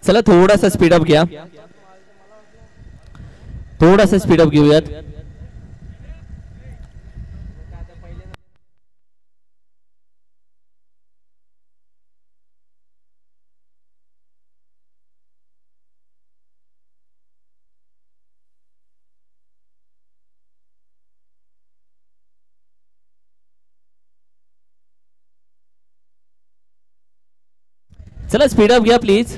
चला थोडासा स्पीडअप घ्या, थोडासा स्पीडअप घेऊयात. चला स्पीडअप घ्या प्लीज.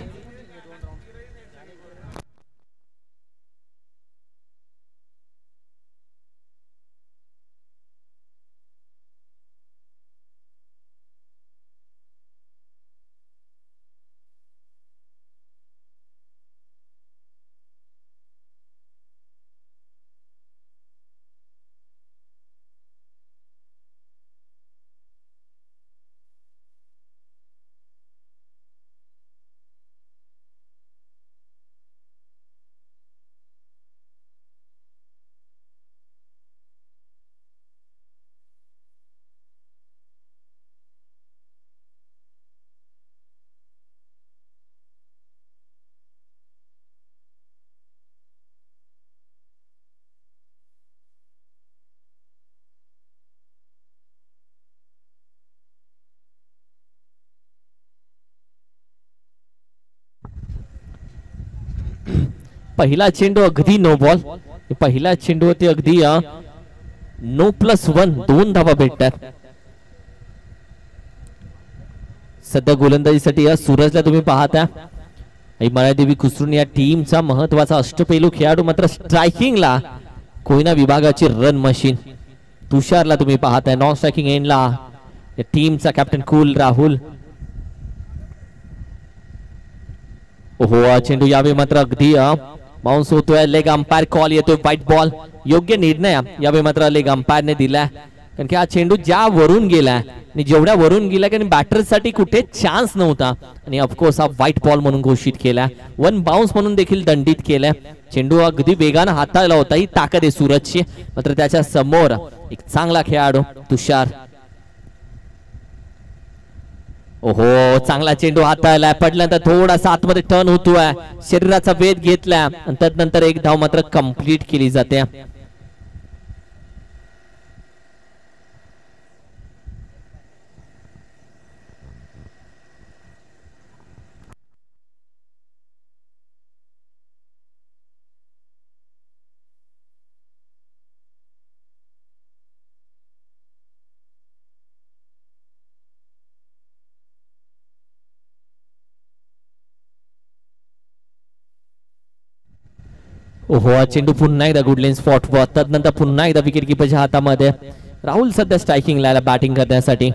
पहिला चेंडू अगदी नो बॉल. पहिला चेंडूवरती अगदी नो +1 2 धावा भेटतात. सध्या गोलंदाजीसाठी या सूरजला तुम्ही पाहता. मायादेवी कुसरून या टीमचा महत्वाचा अष्टपैलू खेळाडू, मात्र स्ट्रायकिंगला कोयना विभागाची रन मशीन तुषारला तुम्ही पाहताय. नॉन स्ट्रायकिंग एंडला या टीमचा कॅप्टन कूल राहुल. ओहो चेंडू यावेळी मात्र अगदी बाउन्स होतोय. लेग अंपायर कॉल येतोय, व्हाईट बॉल. योग्य निर्णय यावेळी मात्र लेग अंपायरने दिलाय, कारण की हा चेंडू ज्या वरून गेलाय आणि जेवढ्या वरून गेला की बॅटरसाठी कुठे चान्स नव्हता आणि ऑफकोर्स हा व्हाईट बॉल म्हणून घोषित केलाय. 1 बाउन्स म्हणून देखील दंडित केलाय. चेंडू अगदी वेगानं हाताळला होता, ही ताकद आहे सूरजची, मात्र त्याच्या समोर एक चांगला खेळाडू तुषार. ओहो चांगला चेंडू हाताळलाय, पडल्यानंतर थोडासा आतमध्ये टर्न होतोय, शरीराचा वेध घेतलाय आणि त्यानंतर एक धाव मात्र कंप्लीट केली जाते. ओहो चेंडू पुन्हा एकदा गुडलेन स्पॉटवर, त्यानंतर पुन्हा एकदा विकेट कीपरच्या हातामध्ये. राहुल सध्या स्ट्रायकिंगला आला बॅटिंग करण्यासाठी.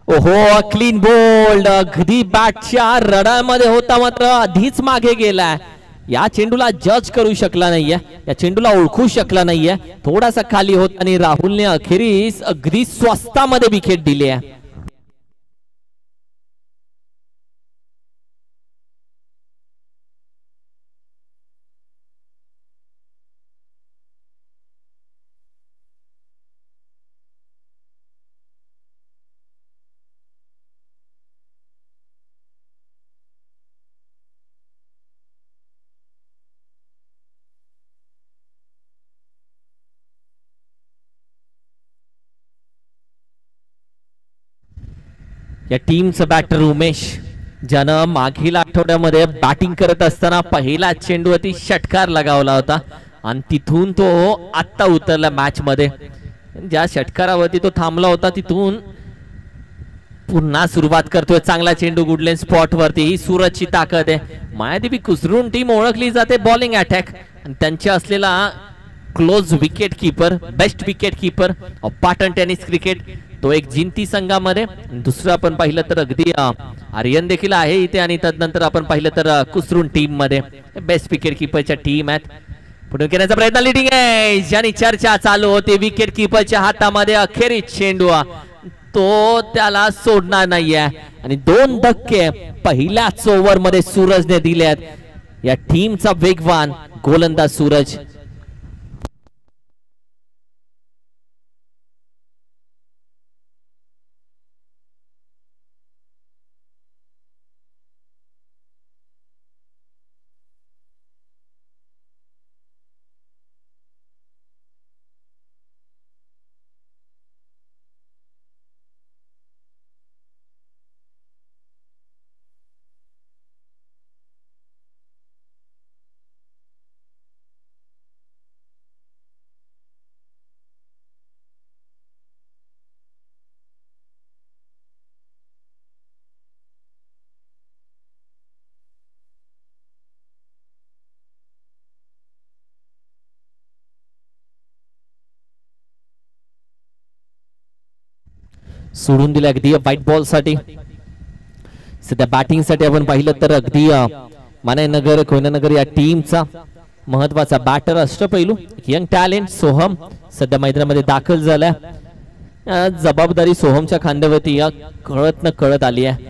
ओहो क्लीन बोल्ड, अगदी बॅटच्या रडामध्ये होता, मात्र आधीच मागे गेलाय. या चेंडूला जज करू शकला नाहीये, या चेंडूला ओळखू शकला नाहीये, थोडासा खाली होत आणि राहुलने अखेरीस अगदी स्वस्तामध्ये विकेट दिली आहे. या टीमचा बॅटर उमेश, ज्यानं मागील आठवड्यामध्ये बॅटिंग करत असताना पहिला चेंडूवरती षटकार लगावला होता आणि तिथून तो आत्ता उतरला मॅच मध्ये. ज्या षटकारावरती तो थांबला होता तिथून पुन्हा सुरुवात करतोय. चांगला चेंडू गुडलेन स्पॉट वरती, ही सूरजची ताकद आहे. मायादेवी कुसरून टीम ओळखली जाते बॉलिंग अटॅक आणि त्यांचे असलेला close wicket keeper, best wicket keeper of Patan tennis cricket, तो एक जिंती संघामध्ये. दुसरं आपण पाहिलं तर अगदी आर्यन देखील आहे इथे आणि त्यानंतर आपण पाहिलं तर कुसरून टीम मध्ये बेस्ट विकेट कीपरच्या टीम आहेत. पुढे घेण्याचा प्रयत्न, लिडिंग एज आणि चर्चा चालू होते विकेट कीपरच्या हातामध्ये. अखेरीस चेंडू तो त्याला सोडणार नाहीये आणि 2 धक्के पहिल्याच ओव्हर मध्ये सूरजने दिलेत या टीमचा वेगवान गोलंदाज सूरज. सोडून दिले अगदी व्हाईट बॉल साठी. सध्या बॅटिंग साठी आपण पाहिलं तर अगदी मानेनगर कोयनानगर या टीमचा महत्वाचा बॅटर अष्टपैलू यंग टॅलेंट सोहम सध्या मैदानामध्ये दाखल झालाय. जबाबदारी सोहमच्या खांद्यावरती या कळत न कळत आली आहे.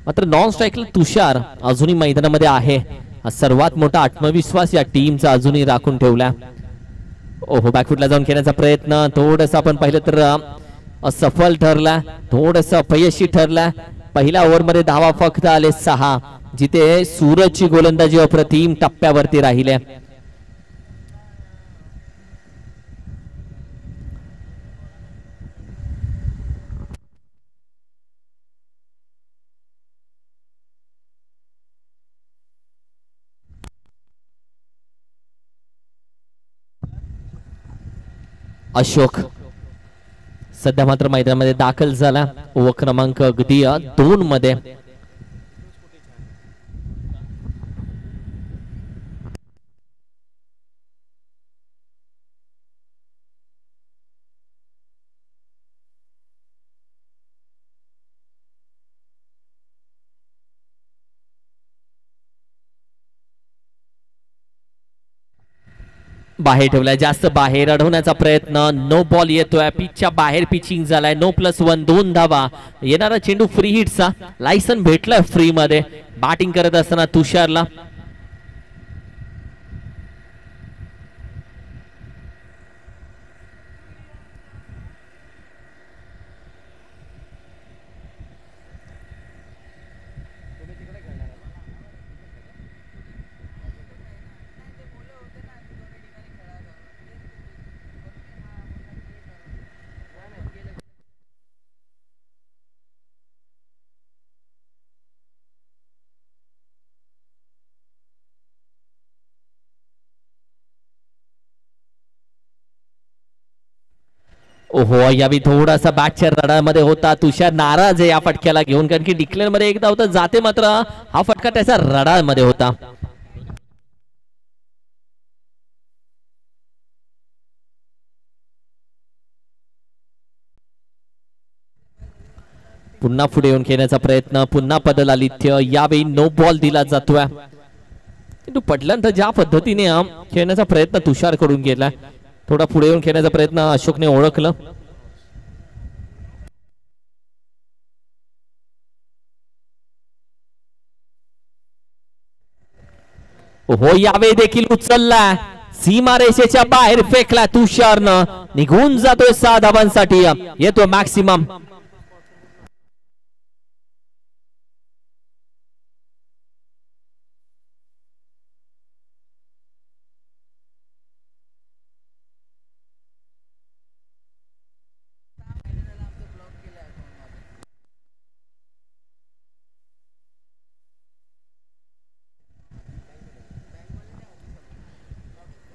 मात्र नॉन स्ट्राईकला तुषार अजूनही मैदानामध्ये आहे. हा सर्वात मोठा आत्मविश्वास या टीमचा अजूनही राखून ठेवला. ओहो बॅकफुटला जाऊन खेळण्याचा प्रयत्न थोडस आपण पाहिलं तर असफल ठरला, थोडस अपयशी ठरला. पहिल्या ओव्हर मध्ये धावा फक्त आले 6, जिथे सूरजची गोलंदाजी अप्रतिम टप्प्यावरती राहिले. अशोक सध्या मात्र मैदानामध्ये दाखल झाला ओव्हर क्रमांक अगदी 2 मध्ये. बाहेर ठेवलाय, जास्त बाहेर अडवण्याचा प्रयत्न. नो बॉल येतोय, पिचच्या बाहेर पिचिंग झालाय. नो +1 2 धावा. येणारा चेंडू फ्री हिटचा लायसन भेटलाय फ्री मध्ये. बॅटिंग करत असताना तुषारला ओहो यावेळी थोडासा बॅटच्या रडामध्ये होता. तुषार नाराज आहे या फटक्याला घेऊन, कारण की डिक्लेअर मध्ये एकदा होता जाते, मात्र हा फटका त्याचा रडामध्ये होता. पुन्हा पुढे येऊन खेळण्याचा प्रयत्न, पुन्हा पदल आलिथ्य. यावेळी नो बॉल दिला जातोय. पडल्यानंतर ज्या पद्धतीने खेळण्याचा प्रयत्न तुषार करून गेला, थोडा पुढे येऊन खेळण्याचा प्रयत्न अशोकने ओळखलं. हो यावेळी देखील उचलला, सीमारेषेच्या बाहेर फेकला तुषारनं. निघून जातोय 6 धावांसाठी. येतो मॅक्सिमम.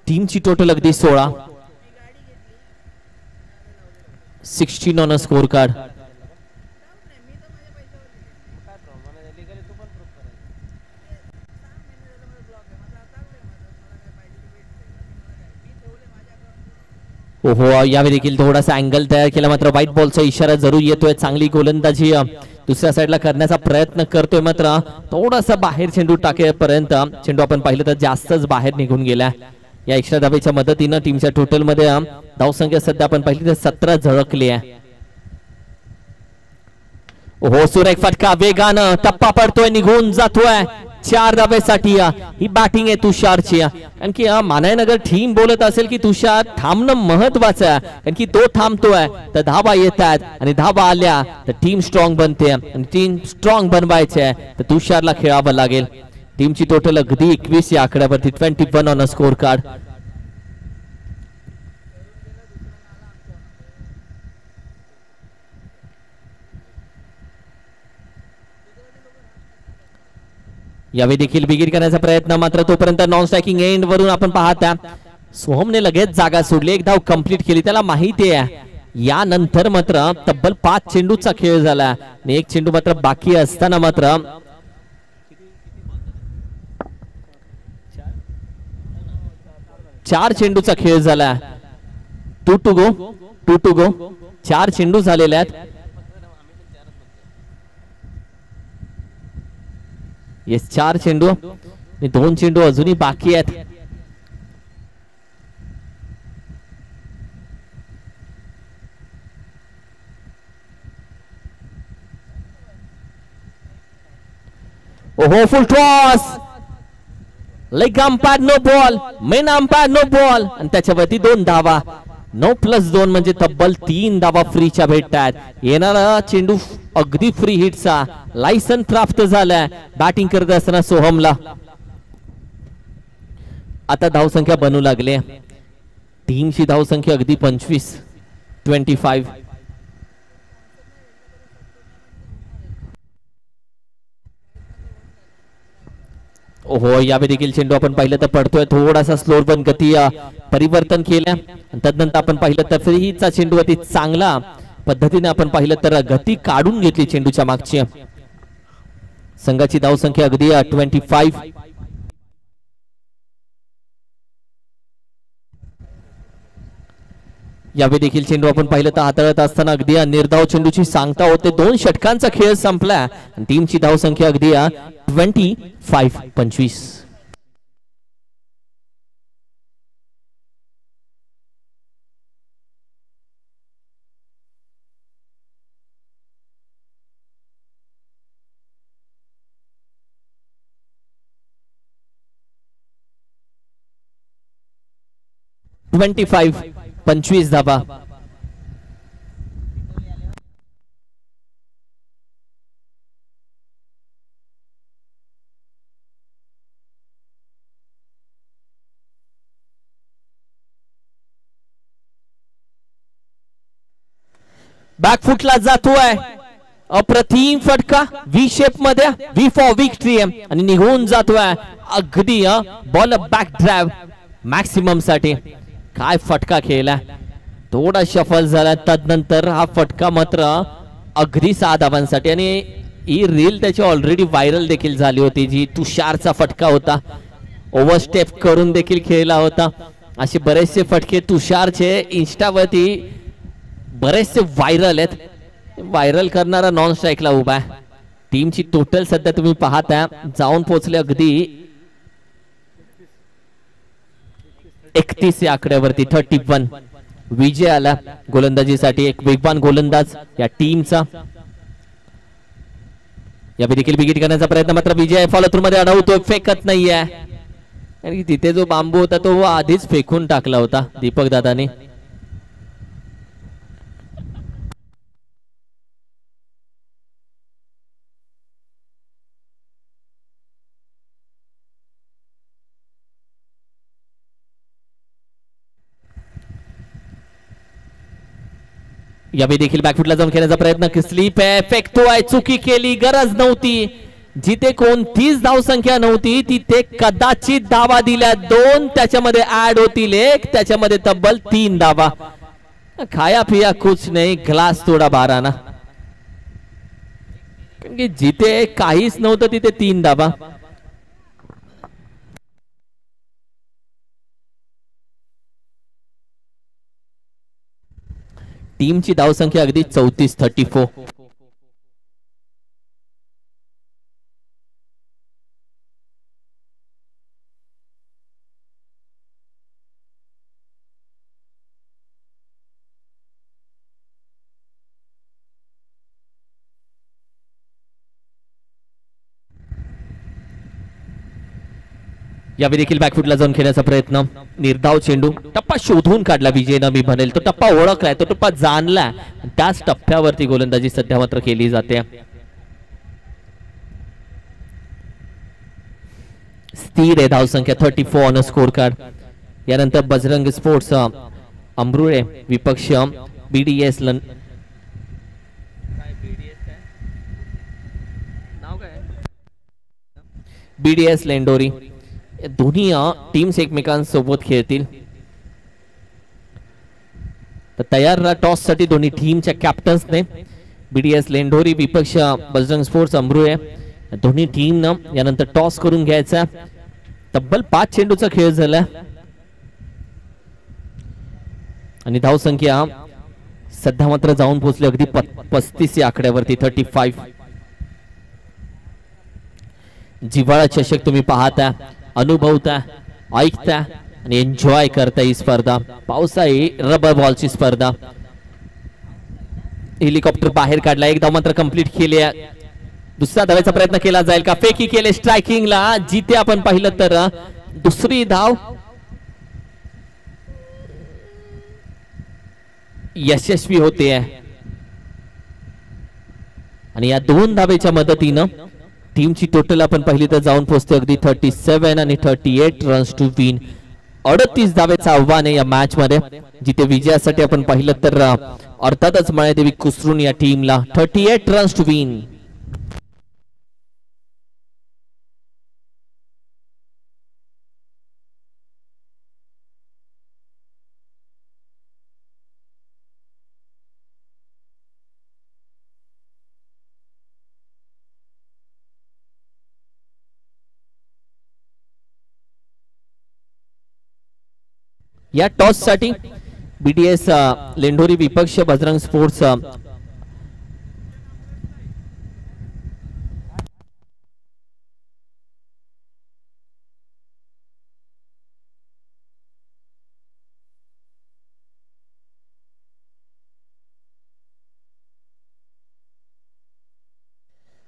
टीमची टोटल अगदी 16, 16 ऑन अ स्कोर कार्ड. ओहो यावेळी देखील थोडासा अँगल तयार केला, मात्र व्हाईट बॉलचा इशारा जरूर येतोय. चांगली गोलंदाजी दुसऱ्या साईडला करण्याचा प्रयत्न करतोय, मात्र थोडासा बाहेर चेंडू टाकेपर्यंत चेंडू आपण पाहिलं तर जास्तच बाहेर निघून गेला. या एक्स्ट्रा धावेच्या मदतीनं टीमच्या टोटल मध्ये धावसंख्या सध्या आपण पाहिली तर 17 झळकली आहे. हो सुरेख फटका वेगानं टप्पा पडतोय निघून जातोय 4 धाब्यासाठी ही बॅटिंग आहे तुषारची कारण की मानायनगर टीम बोलत असेल की तुषार थांबणं महत्वाचं आहे कारण की तो थांबतोय तर धाबा येत आहेत आणि धाबा आल्या तर टीम स्ट्रॉंग बनते आणि टीम स्ट्रॉंग बनवायचे आहे तर तुषारला खेळावं लागेल. टीमची टोटल अगदी 21 या आकड्यावरती 21 ऑन अ स्कोर कार्ड. यावेळी देखील बिगिट करण्याचा प्रयत्न मात्र तोपर्यंत नॉन स्ट्रायकिंग एंड वरून आपण पाहता सोहमने लगेच जागा सोडली एक धाव कंप्लीट केली. त्याला माहिती आहे यानंतर मात्र तब्बल 5 चेंडूचा खेळ झाला आणि एक चेंडू मात्र बाकी असताना मात्र 4 चेंडूचा खेळ झाला. 2 टू गो 4 चेंडू झालेले आहेत. येस 4 चेंडू आणि 2 चेंडू अजूनही बाकी आहेत. ओहो full toss leg umpire no ball main umpire no ball आणि त्याच्यावरती 2 धावा 9+2 म्हणजे तब्बल 3 धावा फ्रीच्या भेटतात. येणारा चेंडू अगदी फ्री हिटचा लायसन प्राप्त झालाय बॅटिंग करत असताना सोहमला. आता धावसंख्या बनू लागले टीमची धावसंख्या अगदी 25. ओहो यावेळी देखील चेंडू आपण पाहिलं तर पडतोय थोडासा स्लोअर पण गती परिवर्तन केल्या तदनंतर आपण पाहिलं तर फ्रीचा चेंडू अति चांगला पद्धतीने आपण पाहिलं तर गती काढून घेतली चेंडूच्या मागची. संघाची धावसंख्या अगदी 25. यावेळी देखील चेंडू आपण पाहिलं तर हाताळत असताना अगदी निर्धाव चेंडूची सांगता होते 2 षटकांचा खेळ संपला आणि टीमची धावसंख्या अगदी 25. पंचवीस धाबा. बॅकफुटला जातोय अप्रतिम फटका व्ही शेप मध्ये व्ही फॉर विक्ट्री आणि निघून जातोय अगदी बॉल बॅक ड्राइव्ह मॅक्सिमम साठी. काय फटका खेळला थोडा शफल झाला तदनंतर हा फटका मात्र अगदी 6 धावांसाठी आणि ही रील त्याची ऑलरेडी व्हायरल देखील झाली होती जी तुषारचा फटका होता ओव्हरस्टेप करून देखील खेळला होता. असे बरेचसे फटके तुषारचे इंस्टावरती बरेचसे व्हायरल आहेत. व्हायरल करणारा नॉन स्ट्राईकला उभा आहे. टीमची टोटल सध्या तुम्ही पाहता जाऊन पोहोचले अगदी 31 या आकड्यावरती 31. विजय आला गोलंदाजीसाठी एक वेगवान गोलंदाज या टीमचा. या देखील विकेट करण्याचा प्रयत्न मात्र विजय फॉलो थ्रू मध्ये अडवतोय फेकत नाहीये आणि तिथे जो बांबू होता तो आधीच फेकून टाकला होता दीपक दादाने. यावेळी देखील बॅकफुटला जाऊन खेळण्याचा प्रयत्न स्लीप आहे फेकतोय चुकी केली गरज नव्हती. जिथे कोणतीच धावसंख्या नव्हती तिथे कदाचित धावा दिल्या 2 त्याच्यामध्ये ऍड होतील 1 त्याच्यामध्ये तब्बल 3 धावा. खाया पिया कुछ नाही ग्लास थोडा बाराना जिथे काहीच नव्हतं तिथे 3 धावा. टीमची धावसंख्या अगदी 34. यावेळी देखील बॅकफुटला जाऊन खेळण्याचा प्रयत्न. निर्धाव चेंडू, टप्पा शोधून काढला विजयनं मी म्हणेल. तो टप्पा ओळखलाय, तो टप्पा जाणला, त्याच टप्प्यावरती गोलंदाजी सध्या मात्र केली जाते. स्थिर आहे धावसंख्या 34 ऑन स्कोर कार्ड. यानंतर बजरंग स्पोर्ट्स अमरुळे विपक्ष बीडीएस बीडीएस लेंडोरी. दोन्ही टीम्स एकमेकांसोबत खेळतील. तर तयार राहा टॉस साठी दोन्ही टीमच्या कॅप्टन्सने. बीडीएस लेंडोरी विपक्ष बजरंग स्पोर्ट्स अमरुळे. दोन्ही टीमनं यानंतर टॉस करून घ्यायचा. तब्बल 5 चेंडूचा खेळ झाला आणि धावसंख्या सध्या मात्र जाऊन पोहोचली अगदी 35 या आकड्यावरती. 35. जिव्हाळा चषक तुम्ही पाहता, अनुभवता, ऐकता आणि एन्जॉय करता ही स्पर्धा. पावसाळी रबर बॉलची स्पर्धा. हेलिकॉप्टर बाहेर काढला, एक धाव मात्र कंप्लीट केली. दुसरा धावायचा प्रयत्न केला जाईल का? फेकी केले स्ट्रायकिंगला. जिथे आपण पाहिलं तर दुसरी धाव यशस्वी होते आणि या 2 धावेच्या मदतीनं टीमची टोटल आपण पाहिली तर जाऊन पोहोचते अगदी 37 आणि 38 रन्स टू विन. 38 धावेचं आव्हान आहे या मॅच मध्ये, जिथे विजयासाठी आपण पाहिलं तर अर्थातच मायादेवी कुसरून या टीमला 38 रन्स टू विन. या टॉस साठी बीडीएस लेंडोरी विपक्ष बजरंग स्पोर्ट्स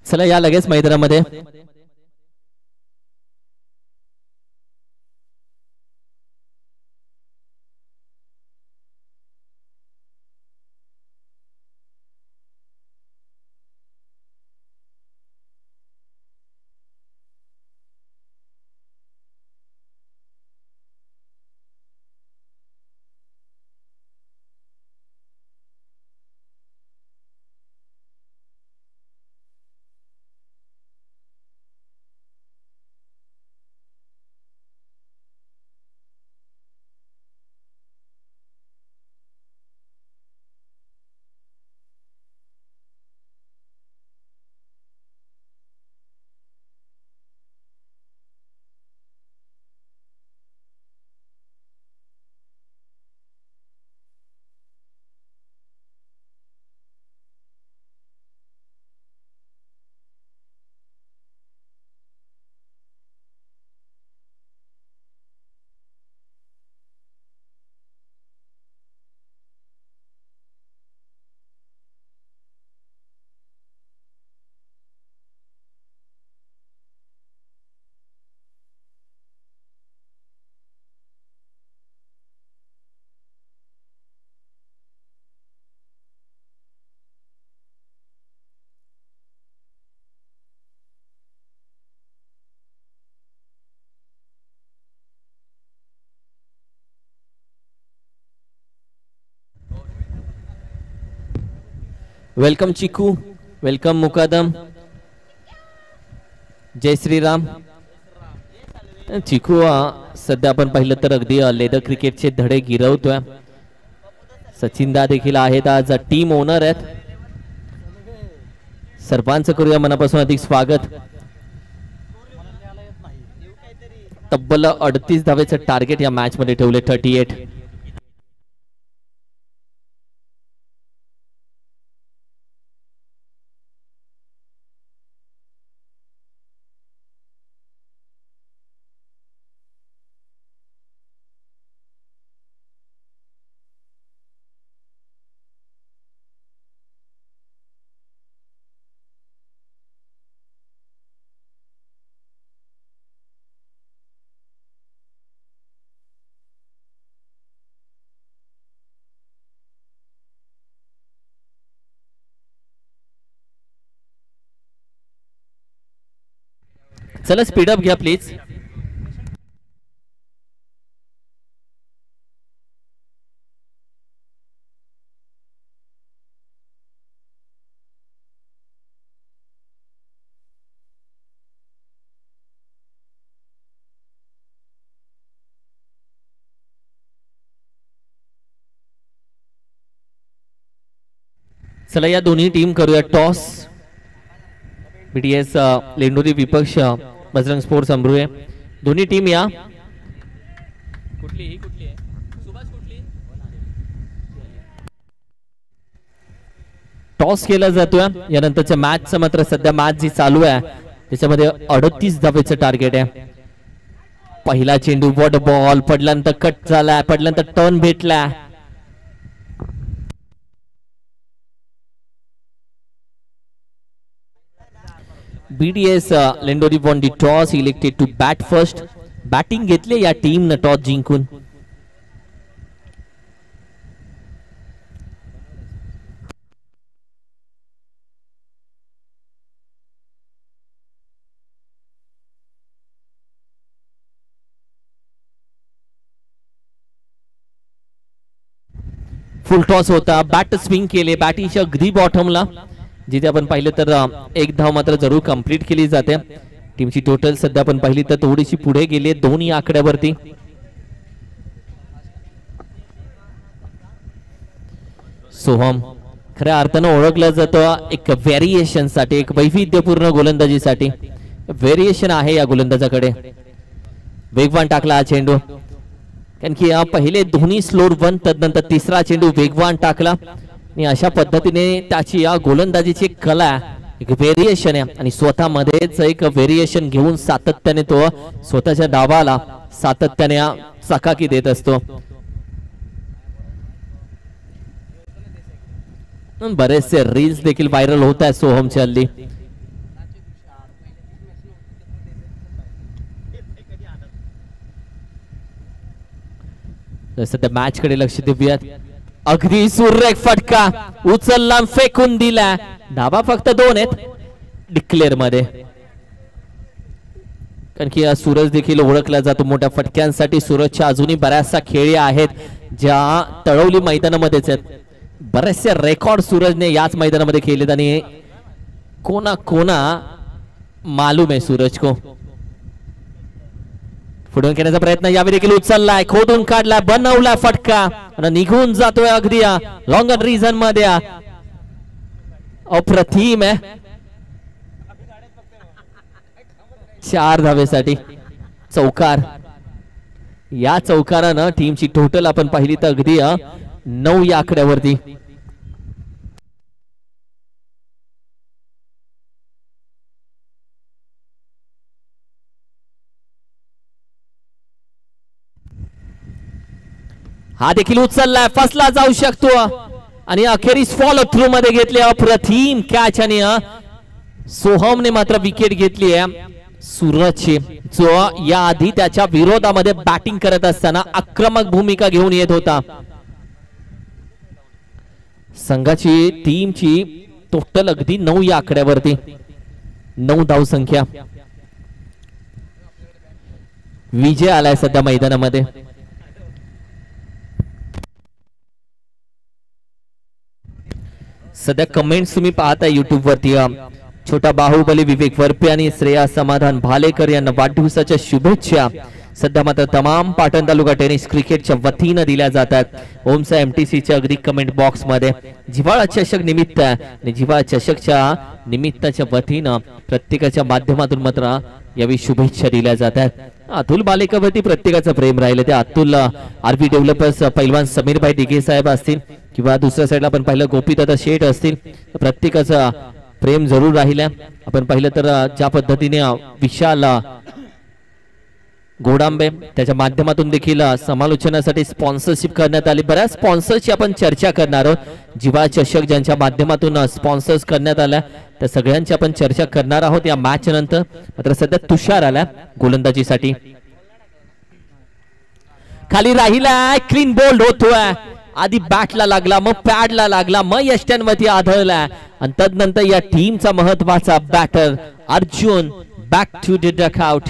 चला या लगेच मैदानामध्ये. वेलकम चिकू, वेलकम मुकादम, जय श्रीराम. चिकू सध्या आपण पाहिलं तर अगदी लेदर क्रिकेटचे धडे गिरवतोय. सचिन दा देखील आहेत, आज टीम ओनर आहेत. सर्वांचं करूया मनापासून अधिक स्वागत. तब्बल 38 धावेचं टार्गेट या मॅच मध्ये ठेवले. 38. चला स्पीडअप घ्या प्लीज. चला या दोन्ही टीम करूया टॉस. बीटीएस लेंडोरी विपक्ष बजरंग स्पोर्ट्स अमरुळे. दोन्ही टीम या. कुठली आहे सुभाष कुठली. टॉस केला जातोय. यानंतरच्या मॅचचं मात्र सध्या मॅच जी चालू आहे त्याच्यामध्ये 38 धावेचं टार्गेट आहे. पहिला चेंडू वॉट बॉल पडल्यानंतर कट झाला, पडल्यानंतर टर्न भेटला. BDS Lendori won the toss, elected to bat first. Batting घेतले या टीम न टॉस जिंकून. फुल टॉस होता. बॅट स्विंग केले बॅटीच्या अगदी बॉटमला, जिथे आपण पाहिलं तर एक धाव मात्र जरूर कंप्लीट केली जाते. टीमची टोटल सध्या आपण पाहिली तर थोडीशी पुढे गेली दोन्ही आकड्यावरती. सोहम खऱ्या अर्थानं ओळखला जातो एक व्हेरिएशन साठी, एक वैविध्यपूर्ण गोलंदाजीसाठी. व्हेरिएशन आहे या गोलंदाजाकडे. वेगवान टाकला हा चेंडू, कारण की पहिले दोन्ही स्लोर वन, तदनंतर तिसरा चेंडू वेगवान टाकला. आणि अशा पद्धतीने त्याची या गोलंदाजीची कला, एक व्हेरिएशन आहे आणि स्वतःमध्येच एक व्हेरिएशन घेऊन सातत्याने तो स्वतःच्या डावाला सातत्याने चकाकी देत असतो. बरेचसे रील्स देखील व्हायरल होत आहेत सोहमच्या हल्ली. सध्या मॅच कडे लक्ष देऊयात. अगदी सुरेख फटका उचलला, फेकून दिला. धाबा फक्त 2 आहेत डिक्लेअर मध्ये, कारण की सूरज देखील ओळखला जातो मोठ्या फटक्यांसाठी. सूरजच्या अजूनही बऱ्याचशा खेळी आहेत ज्या तळवली मैदानामध्येच आहेत. बरेचसे रेकॉर्ड सूरजने याच मैदानामध्ये केलेत आणि कोणा कोणा मालूम आहे सूरज को. फुटून खेळण्याचा प्रयत्न यावेळी देखील उचललाय, खोदून काढलाय, बनवलाय फटका आणि निघून जातोय अगदी लॉंग रिझन मध्ये. अप्रतिम आहे. 4 धावेसाठी चौकार. या चौकारानं टीमची टोटल आपण पाहिली तर अगदी 9 या आकड्यावरती. हा देखील उचललाय, फसला जाऊ शकतो आणि अखेरीस फॉलो थ्रू मध्ये घेतले. अप्रतिम कॅच आणि सोहमने मात्र विकेट घेतली आहे सूरजची, जो याआधी त्याच्या विरोधामध्ये बॅटिंग करत असताना आक्रमक भूमिका घेऊन येत होता. संघाची टीमची टोटल अगदी 9 या आकड्यावरती. 9 धाव संख्या. विजय आलाय सध्या मैदानामध्ये. सध्या कमेंट्स तुम्ही पाहता युट्यूब वरती. छोटा बाहुबली विवेक वरपे आणि श्रेया समाधान भालेकर यांना वाढदिवसाच्या शुभेच्छा सध्या मात्र तमाम पाटण तालुका टेनिस क्रिकेटच्या वतीनं दिल्या जातात. ओमचा एमटीसीच्या अगदी कमेंट बॉक्स मध्ये जिव्हाळा चषक निमित्त आणि जिव्हाळा चषकच्या निमित्ताच्या वतीनं प्रत्येकाच्या माध्यमातून मात्र यावेळी शुभेच्छा दिल्या जातात. अतुल बालेकरवरती प्रत्येकाचं प्रेम राहिलं. ते अतुल आरबी डेव्हलपर्स पैलवान समीरभाई दिघे साहेब असतील किंवा दुसऱ्या साईडला आपण पाहिलं गोपीदादा शेठ असतील, प्रत्येकाचं प्रेम जरूर राहिलं. आपण पाहिलं तर ज्या पद्धतीने विशाल गोडांबे त्याच्या माध्यमातून देखील समालोचनासाठी स्पॉन्सरशिप करण्यात आली. बऱ्याच स्पॉन्सरची आपण चर्चा करणार आहोत. जिव्हाळा चषक ज्यांच्या माध्यमातून स्पॉन्सर्स करण्यात आल्या त्या सगळ्यांची आपण चर्चा करणार आहोत या मॅच नंतर. मात्र सध्या तुषार आला गोलंदाजीसाठी. खाली राहिला, क्लीन बोल्ड होतोय. आधी बॅटला लागला, मग पॅडला लागला, मग यष्ट्यांवरती आढळला आणि तदनंतर या टीमचा महत्वाचा batter Arjun back to the dugout.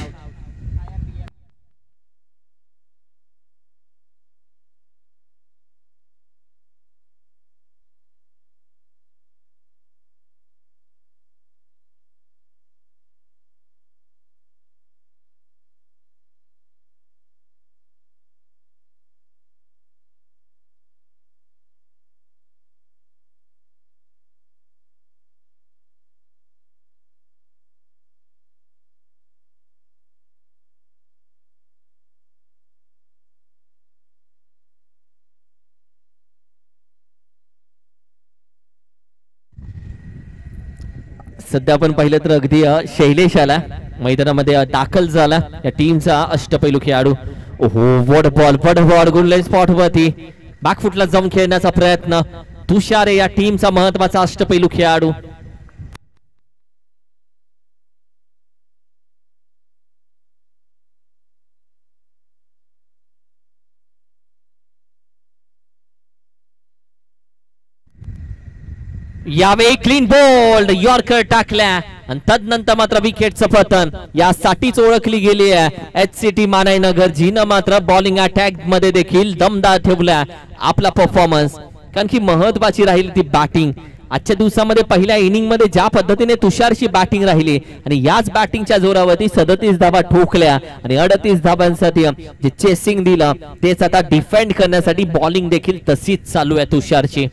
सध्या आपण पाहिलं तर अगदी शैलेश आला मैदानामध्ये दाखल झाला या टीमचा अष्टपैलू खेळाडू. ओहो वॉट बॉल गुडलाईन स्पॉट वरती बॅकफुटला जाऊन खेळण्याचा प्रयत्न. तुषार या टीमचा महत्वाचा अष्टपैलू खेळाडू. यावेळी क्लीन बोल्ड यॉर्कर टाकल्या आणि तदनंतर मात्र विकेटचं पतन यासाठीच ओळखली गेली आहे HCT मानाईनगर, जिनं मात्र बॉलिंग अटॅक मध्ये देखील दमदार ठेवला आपला परफॉर्मन्स. कारण की महत्वाची राहिली ती बॅटिंग. आजच्या दिवसामध्ये पहिल्या इनिंग मध्ये ज्या पद्धतीने तुषारची बॅटिंग राहिली आणि याच बॅटिंगच्या जोरावरती 37 धावा ठोकल्या आणि 38 धावांसाठी जे चेसिंग दिलं तेच आता डिफेंड करण्यासाठी बॉलिंग देखील तशीच चालू आहे तुषारची.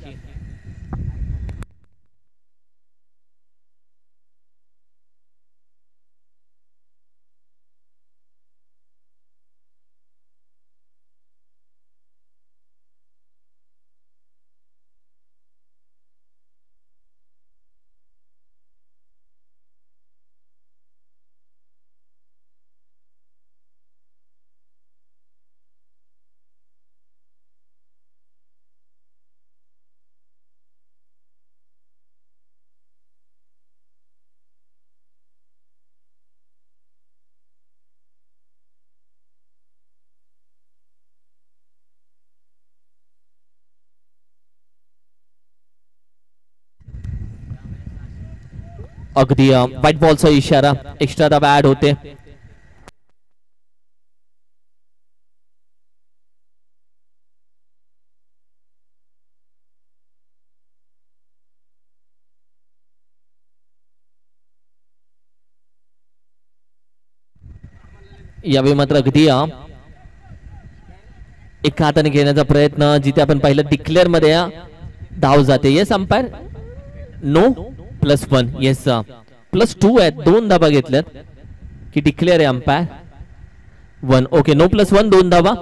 अगदी व्हाईट बॉलचा इशारा, एक्स्ट्रा धावा ऍड होते. यावेळी मात्र अगदी एका हाताने घेण्याचा प्रयत्न, जिथे आपण पाहिलं डिक्लेअर मध्ये धाव जाते. Yes umpire, no +1. येस +2 आहेत, 2 धाबा घेतल्यात की डिक्लेअर आहे अंपायर 1. ओके, नो +1, 2 धाबा.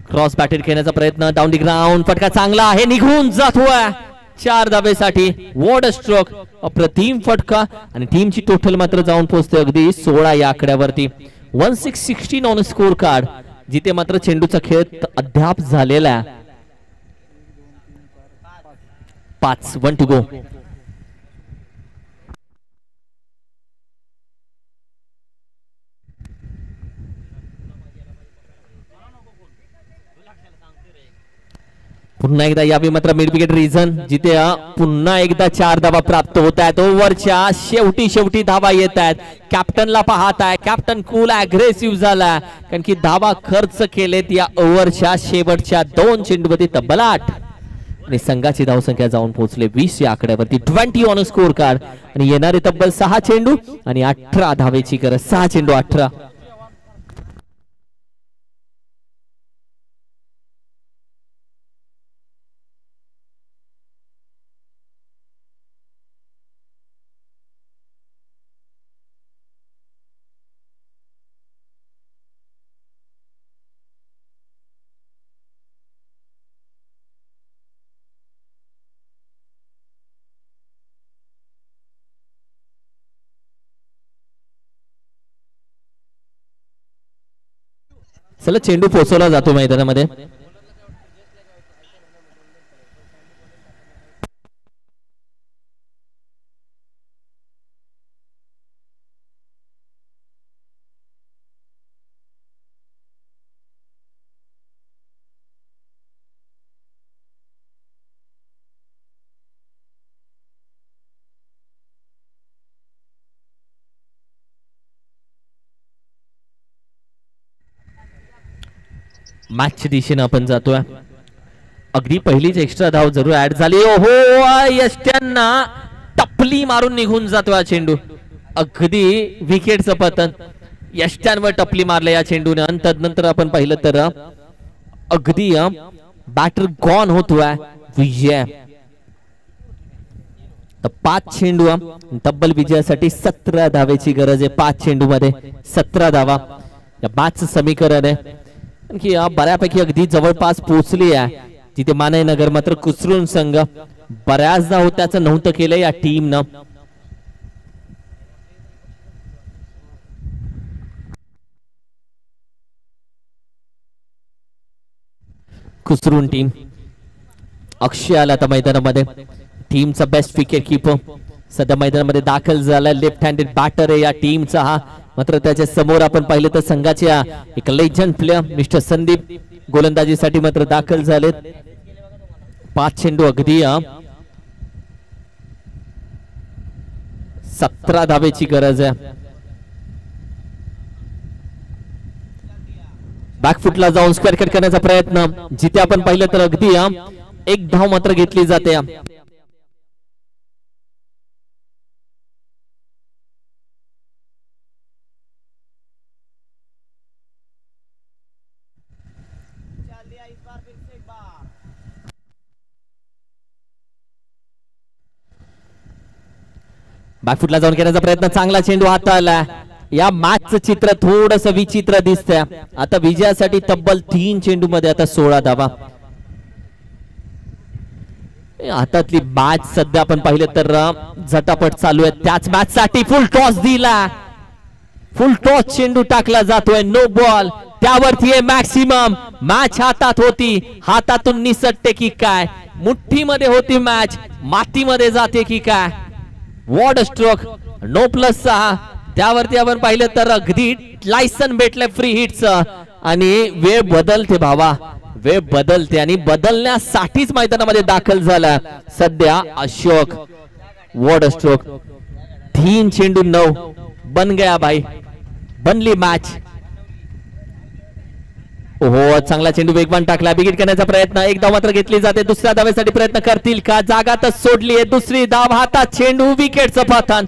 क्रॉस बॅटेड खेळण्याचा प्रयत्न, डाऊन द ग्राउंड, फटका चांगला आहे, निघून जातोय 4 धाबेसाठी. वॉट अ स्ट्रोक, अप्रतिम फटका आणि टीमची टोटल मात्र जाऊन पोहोचते अगदी 16 या आकड्यावरती. 1616 ऑन स्कोर कार्ड, जिथे मात्र चेंडूचा खेळ अद्याप झालेला आहे. 5, 1 टू गो. पुन्हा एकदा यावेळी मात्र मिड विकेट रिझन, जिथे पुन्हा एकदा 4 धावा प्राप्त होत आहेत. ओव्हरच्या शेवटी धावा येत आहेत. कॅप्टनला पाहत आहे, कॅप्टन कूल अग्रेसिव्ह झाला कारण की धावा खर्च केलेत या ओव्हरच्या शेवटच्या 2 चेंडूवरती तब्बल 8 आणि संघाची धावसंख्या जाऊन पोहोचले 20 या आकड्यावरती. 20 ऑन स्कोर कार्ड आणि येणारे तब्बल 6 चेंडू आणि 18 धावेची गरज. 6 चेंडू 18. चला चेंडू पोहोचवला जातो मैदानामध्ये. मॅचच्या दिशेने आपण जातोय. अगदी पहिलीच एक्स्ट्रा धाव जरूर ऍड झाली. ओहो, यष्ट्यांना टपली मारून निघून जातो हा चेंडू. अगदी विकेटचं पतन, यष्ट्यांवर टपली मारले या चेंडूने. आणि तदनंतर आपण पाहिलं तर अगदी बॅटर गॉन होतोय विजय. 5 चेंडू, तब्बल विजयासाठी 17 धावेची गरज आहे. 5 चेंडू मध्ये 17 धावा या मॅचचं समीकरण आहे. आणखी बऱ्यापैकी अगदी जवळपास पोहोचली आहे तिथे मानय नगर. मात्र कुसरून संघ बऱ्याचदा होत्याचं नव्हतं केलं या टीमनं. कुसरून टीम, अक्षय आला आता मैदानामध्ये. टीमचा बेस्ट विकेट किपर सध्या मैदानामध्ये दाखल झाला. लेफ्ट हँडेड बॅटर आहे या टीमचा हा. मात्र त्याच्या समोर आपण पाहिलं तर संघाच्या एक लेजंड प्लेयर मिस्टर संदीप गोलंदाजीसाठी मात्र दाखल झालेत. 5 चेंडू अगदी 17 धावेची गरज आहे. बॅकफुटला जाऊन स्क्वेअर कट करण्याचा प्रयत्न, जिथे आपण पाहिलं तर अगदी 1 धाव मात्र घेतली जाते. बॅकफुटला जाऊन करण्याचा प्रयत्न, चांगला चेंडू हाताळला. या मॅचचं चित्र थोडस विचित्र दिसतंय. आता विजयासाठी तब्बल 3 चेंडू मध्ये आता 16 धावा. हातातली मॅच सध्या आपण पाहिलं तर झटापट चालू आहे. त्याच मॅच साठी फुल टॉस दिला, फुल टॉस चेंडू टाकला जातोय. नो बॉल, त्यावरती मॅक्सिमम. मॅच हातात होती, हातातून निसटते की काय, मुठ्ठीमध्ये होती मॅच, मातीमध्ये जाते की काय. What stroke, no plus 6. त्यावरती आपण पाहिलं तर अगदी लायसन भेटले फ्री हिटचं. आणि वेळ बदलते भावा, वेळ बदलते आणि बदलण्यासाठीच मैदानामध्ये दाखल झाला सध्या अशोक. वॉट स्ट्रोक, 3 चेंडू 9 बन गया भाई, बनली मॅच. ओहो, चांगला चेंडू वेगवान टाकला. बिगिट करण्याचा प्रयत्न, 1 धाव मात्र घेतली जाते. दुसऱ्या धावेसाठी प्रयत्न करतील का, जागातच सोडली आहे. दुसरी धाव, हातात चेंडू, विकेटचं पतन.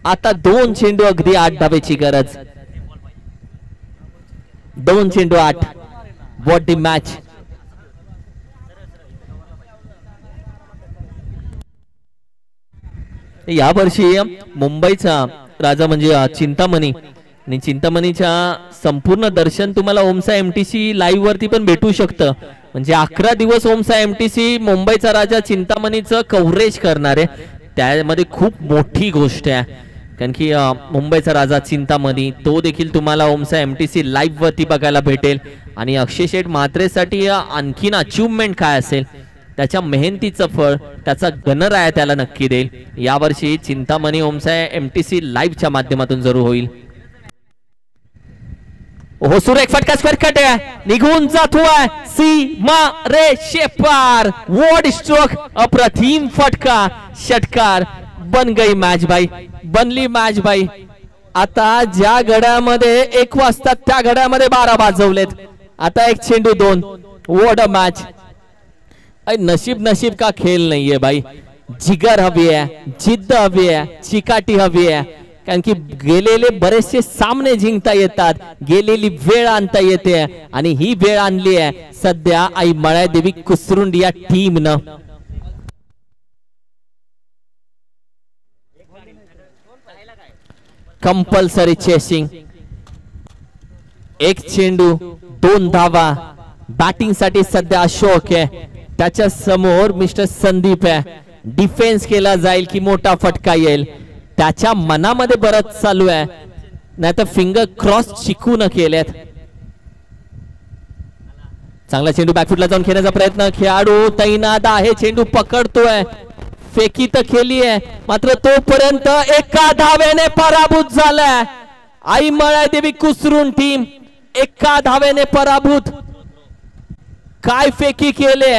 आता 2 चेंडू अगदी 8 धावेची गरज. 2 चेंडू 8. What the match. या वर्षी मुंबईचा राजा म्हणजे चिंतामणी, आणि चिंतामणीच्या संपूर्ण दर्शन तुम्हाला ओमसा एमटीसी लाईव्ह वरती पण भेटू शकतं. म्हणजे 11 दिवस ओमसा एमटीसी मुंबईचा राजा चिंतामणीचं कव्हरेज करणार आहे. त्यामध्ये खूप मोठी गोष्ट आहे, कारण की मुंबईचा राजा चिंतामणी तो देखील तुम्हाला ओमसा एमटीसी लाईव्ह वरती बघायला भेटेल. आणि अक्षय शेठ म्हात्रेसाठी आणखीन अचिव्हमेंट काय असेल, त्याच्या मेहनतीचं फळ त्याचा गणराया त्याला नक्की देईल. यावर्षी चिंतामणी ओमसा एमटीसी लाईव्हच्या माध्यमातून जरूर होईल. ओहो, सुरेख फटका, स्क्वेअर कट आहे, निघून जातोय सीमा रेषेपार. वॉट स्ट्रोक, अप्रतिम फटका, षटकार. बन गई मॅच भाई, बनली मॅच भाई. आता ज्या घड्यामध्ये 1 वाजतात त्या घड्यामध्ये 12 वाजवलेत. आता 1 चेंडू 2. What a match. नशीब नशीब का खेळ नाहीये भाई. जिगर हवी आहे, जिद्द हवी आहे, चिकाटी हवी आहे. कारण की गेलेले बरेचसे सामने जिंकता येतात, गेलेली वेळ आणता येते. आणि ही वेळ आणली आहे सध्या आई मळ्यादेवी कुसरुंड या टीमनं. Compulsory chasing. 1 चेंडू 2 धावा. बॅटिंग साठी सध्या अशोक आहे, त्याच्या समोर मिस्टर संदीप आहे. डिफेन्स केला जाईल की मोठा फटका येईल, त्याच्या मनामध्ये बरंच चालू आहे. नाहीतर फिंगर क्रॉस चिकू न केलेत. चांगला चेंडू बॅकफुटला जाऊन खेळण्याचा प्रयत्न, खेळाडू तैनात आहे, चेंडू पकडतोय. फेकी तर केली आहे, मात्र तोपर्यंत 1 धावेने पराभूत झालाय आई मळ्यादेवी कुसरून टीम. 1 धावेने पराभूत. काय फेकी केले,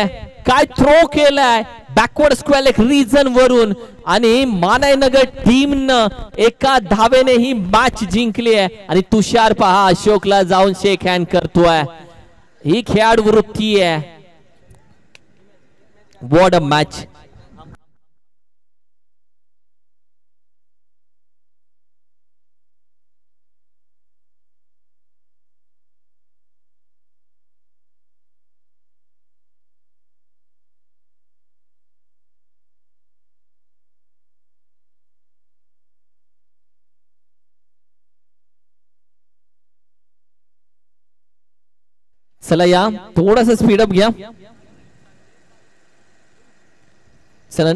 काय थ्रो केलाय बॅकवर्ड स्क्वेअर एक रिजन वरून. आणि मानायनगर टीमनं 1 धावेने ही मॅच जिंकली आहे. आणि तुषार पहा अशोकला जाऊन शेक हँड करतोय. ही खेळाडू वृत्ती आहे. What a match. चला या थोडस स्पीडअप घ्या. चला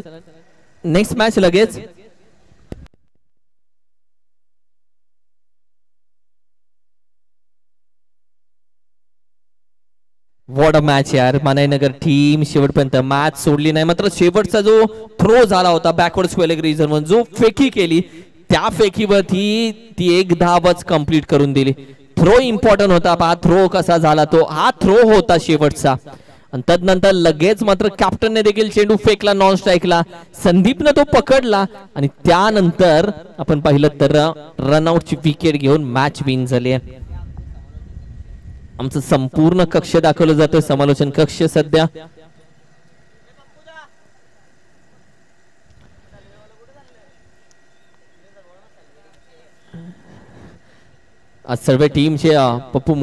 नेक्स्ट मॅच लगेच. व्हॉट अ मॅच यार. मानाईनगर टीम शेवटपर्यंत मॅच सोडली नाही. मात्र शेवटचा जो थ्रो झाला होता बॅकवर्ड स्क्वेअर रिजन जो फेकी केली त्या फेकीवरती ती एक धावच कंप्लीट करून दिली. थ्रो इम्पॉर्टंट होता. हा थ्रो कसा झाला तो हा थ्रो होता शेवटचा. आणि तदनंतर लगेच मात्र कॅप्टनने देखील चेंडू फेकला नॉन स्ट्राईकला. संदीपनं तो पकडला आणि त्यानंतर आपण पाहिलं तर रनआउटची विकेट घेऊन मॅच विन झाली आहे. आमचं संपूर्ण कक्ष दाखवलं जातं. समालोचन कक्ष सध्या आज सर्व टीमचे पप्पू